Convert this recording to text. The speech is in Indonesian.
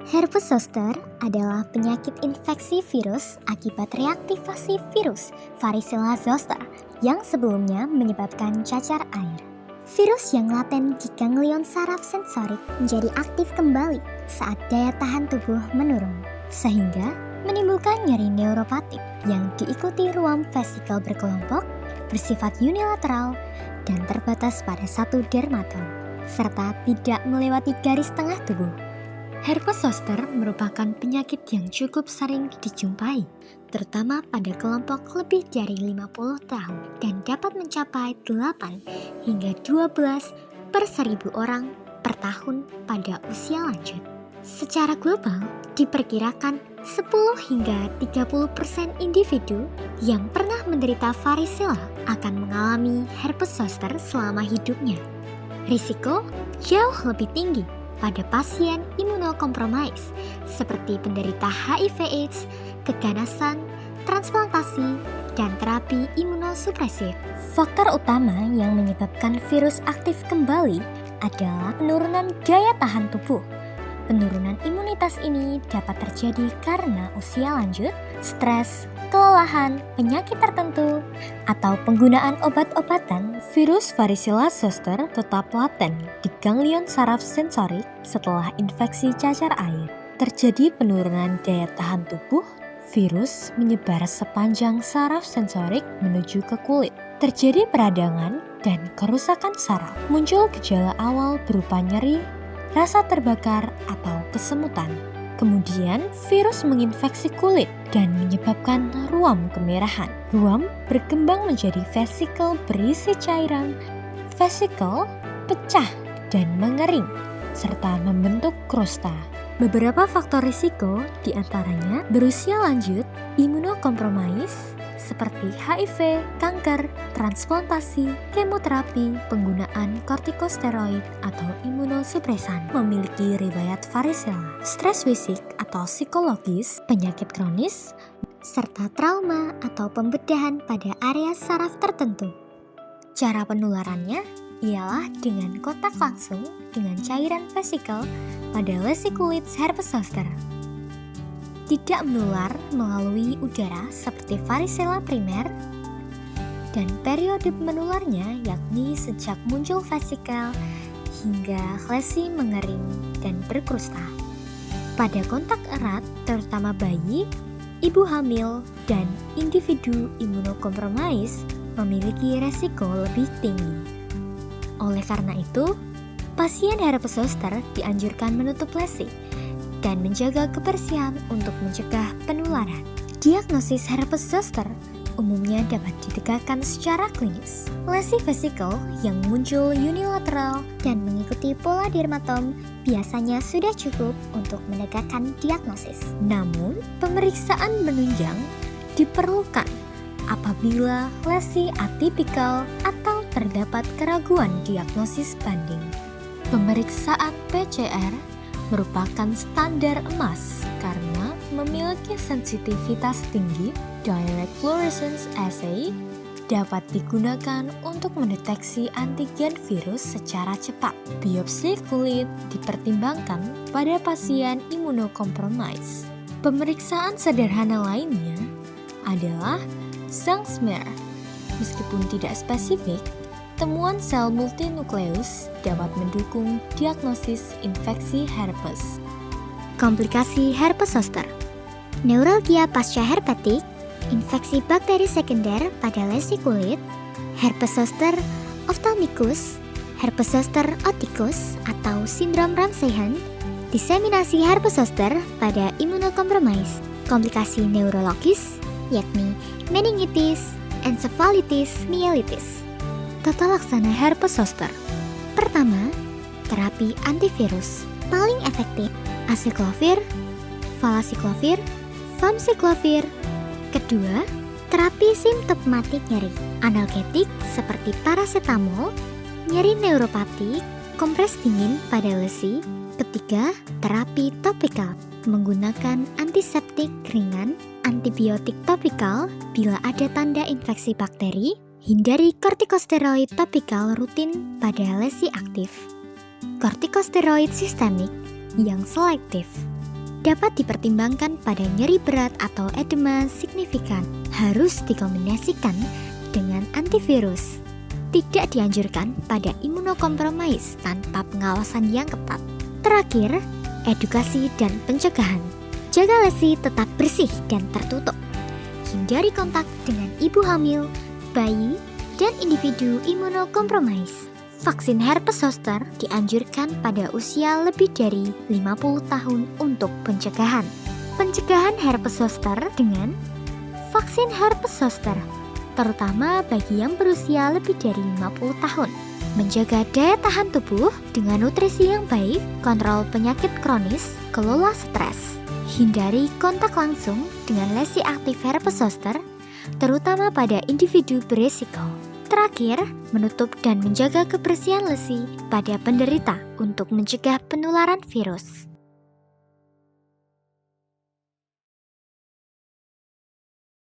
Herpes zoster adalah penyakit infeksi virus akibat reaktivasi virus Varicella zoster yang sebelumnya menyebabkan cacar air. Virus yang laten di ganglion saraf sensorik menjadi aktif kembali saat daya tahan tubuh menurun, sehingga menimbulkan nyeri neuropatik yang diikuti ruam vesikel berkelompok, bersifat unilateral, dan terbatas pada satu dermatom, serta tidak melewati garis tengah tubuh. Herpes zoster merupakan penyakit yang cukup sering dijumpai, terutama pada kelompok lebih dari 50 tahun dan dapat mencapai 8 hingga 12 per 1000 orang per tahun pada usia lanjut. Secara global, diperkirakan 10 hingga 30% individu yang pernah menderita varicella akan mengalami herpes zoster selama hidupnya. Risiko jauh lebih tinggi pada pasien imunokompromis seperti penderita HIV/AIDS, keganasan, transplantasi, dan terapi imunosupresif. Faktor utama yang menyebabkan virus aktif kembali adalah penurunan daya tahan tubuh. Penurunan imunitas ini dapat terjadi karena usia lanjut, stres, kelelahan, penyakit tertentu, atau penggunaan obat-obatan. Virus Varicella zoster tetap laten di ganglion saraf sensorik setelah infeksi cacar air. Terjadi penurunan daya tahan tubuh, virus menyebar sepanjang saraf sensorik menuju ke kulit. Terjadi peradangan dan kerusakan saraf. Muncul gejala awal berupa nyeri, rasa terbakar, atau kesemutan. Kemudian, virus menginfeksi kulit dan menyebabkan ruam kemerahan. Ruam berkembang menjadi vesikel berisi cairan. Vesikel pecah dan mengering, serta membentuk krosta. Beberapa faktor risiko diantaranya berusia lanjut, imunokompromis, seperti HIV, kanker, transplantasi, kemoterapi, penggunaan kortikosteroid atau imunosupresan, memiliki riwayat varicella, stres fisik atau psikologis, penyakit kronis, serta trauma atau pembedahan pada area saraf tertentu. Cara penularannya ialah dengan kontak langsung dengan cairan vesikel pada lesi kulit herpes zoster. Tidak menular melalui udara seperti varicella primer, dan periode menularnya yakni sejak muncul vesikel hingga lesi mengering dan berkrusta. Pada kontak erat, terutama bayi, ibu hamil, dan individu imunokompromis memiliki resiko lebih tinggi. Oleh karena itu, pasien herpes zoster dianjurkan menutup lesi dan menjaga kebersihan untuk mencegah penularan. Diagnosis herpes zoster umumnya dapat ditegakkan secara klinis. Lesi vesikel yang muncul unilateral dan mengikuti pola dermatom biasanya sudah cukup untuk menegakkan diagnosis. Namun, pemeriksaan menunjang diperlukan apabila lesi atipikal atau terdapat keraguan diagnosis banding. Pemeriksaan PCR merupakan standar emas karena memiliki sensitivitas tinggi. Direct fluorescence assay dapat digunakan untuk mendeteksi antigen virus secara cepat. Biopsi kulit dipertimbangkan pada pasien imunokompromis. Pemeriksaan sederhana lainnya adalah Young smear. Meskipun tidak spesifik, temuan sel multinukleus dapat mendukung diagnosis infeksi herpes. Komplikasi herpes zoster: neuralgia pasca herpetik, infeksi bakteri sekunder pada lesi kulit, herpes zoster ophthalmicus, herpes zoster oticus atau sindrom Ramsayhan, diseminasi herpes zoster pada imunokompromis, komplikasi neurologis yakni meningitis, encephalitis, mielitis. Tata laksana herpes zoster: pertama, terapi antivirus paling efektif aciclovir, valacyclovir, famciclovir. Kedua, terapi simptomatik nyeri analgetik seperti paracetamol, nyeri neuropatik, kompres dingin pada lesi. Ketiga, terapi topikal menggunakan antiseptik ringan, antibiotik topikal bila ada tanda infeksi bakteri. Hindari kortikosteroid topikal rutin pada lesi aktif. Kortikosteroid sistemik yang selektif. dapat dipertimbangkan pada nyeri berat atau edema signifikan. Harus dikombinasikan dengan antivirus. Tidak dianjurkan pada imunokompromis tanpa pengawasan yang ketat. Terakhir, edukasi dan pencegahan. Jaga lesi tetap bersih dan tertutup. Hindari kontak dengan ibu hamil, bayi, dan individu imunokompromis. Vaksin herpes zoster dianjurkan pada usia lebih dari 50 tahun untuk pencegahan. Pencegahan herpes zoster dengan vaksin herpes zoster, terutama bagi yang berusia lebih dari 50 tahun. Menjaga daya tahan tubuh dengan nutrisi yang baik, kontrol penyakit kronis, kelola stres. Hindari kontak langsung dengan lesi aktif herpes zoster, terutama pada individu beresiko. Terakhir, menutup dan menjaga kebersihan lesi pada penderita untuk mencegah penularan virus.